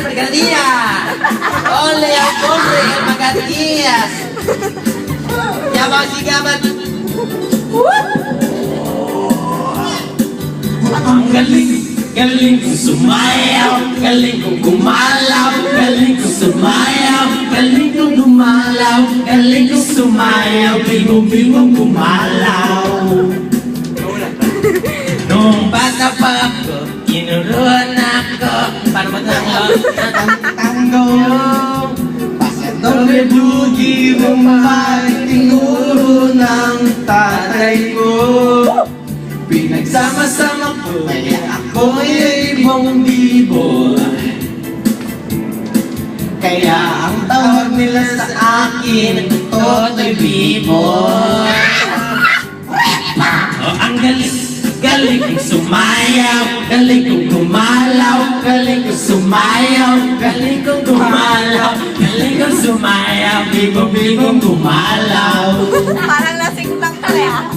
Brigadier. Ole ang pobre ang Magadiyas. Yabang sigaman. Ang galing kong sumayaw, galing kong gumalaw, galing kong sumayaw, galing kong gumalaw, galing kong sumayaw, bigong-bigong gumalaw. Nung bata pa ako, kinuruan ako, para matanglaw ng tango. Pasadore bugi rumay, tinuro ng tatay ko. Pinagsama-sama ko, kaya ako'y ibong-bibo. Kaya ang tawag nila sa akin, Totoy Bibo. Oh, ang galing kong sumayaw, galing kong gumalaw, galing kong sumayaw, galing kong gumalaw, galing kong sumayaw, bigong-bigong gumalaw. Parang lasing lang talaga.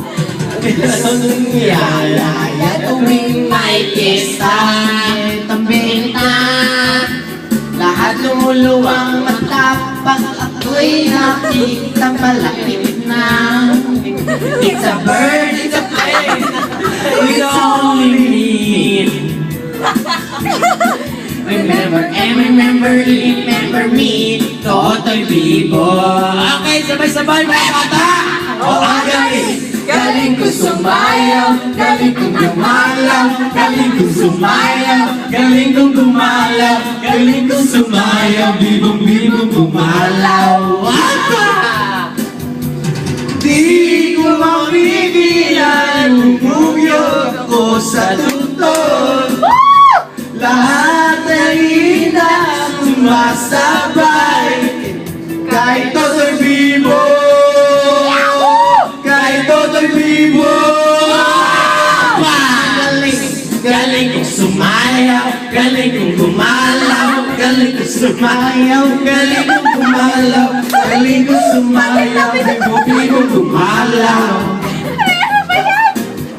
Yaya tuwing may pista, tambihin na lahat lumuluwang mata. Pag ako'y nakita malapit na, it's a bird, it's a plane, it's only me. Remember me, Totoy Bibo. Okay, sabay-sabay mga bata. Oh, ang galing kong sumayaw, galing kong gumalaw, galing kong sumayaw, galing kong gumalaw, galing kong sumayaw, bibong-bibong gumalaw. Di ko mapigilan, umugyo ako sa tuntun. Lahat ay hinang sumasabay, kahit Totoy Bibo. Galing kong sumayaw, galing kong gumalaw, galing kong sumayaw, galing kong gumalaw, galing kong sumayaw, bibong-bibong gumalaw.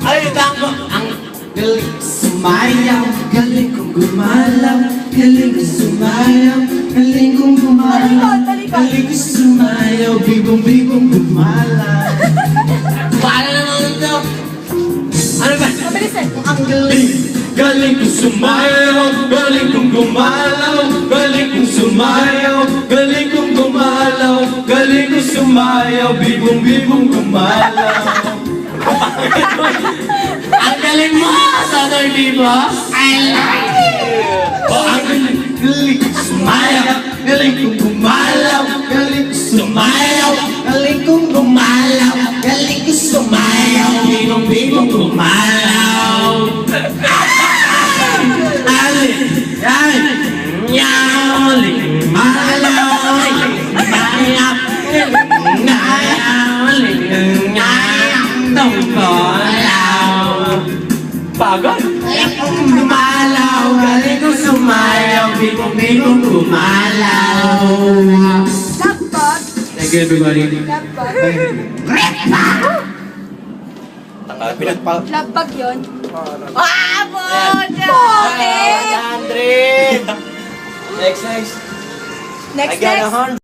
Ay, tango! Ang galing sumayaw, galing kong gumalaw, galing kong sumayaw, galing kong gumalaw, galing kong sumayaw, bibong-bibong gumalaw. Paano naman ito? Ano ba? Ang galing kong sumayaw, galing kong gumalaw, galing kong sumayaw, galing kong gumalaw, galing kong sumayaw, bibong-bibong gumalaw. Ang galing mo, Totoy Bibo! I like it! Oh, ang galing kong sumayaw, galing kong gumalaw, galing kong sumayaw, galing kong gumalaw, galing kong sumayaw, bibong-bibong gumalaw. Pagod! Galing kong gumalaw, galing kong sumayaw, bibong-bibong gumalaw. Laptop. Thank you everybody. Laptop. Laptop yun. Ah, boda! Bote! 100! Next. Next.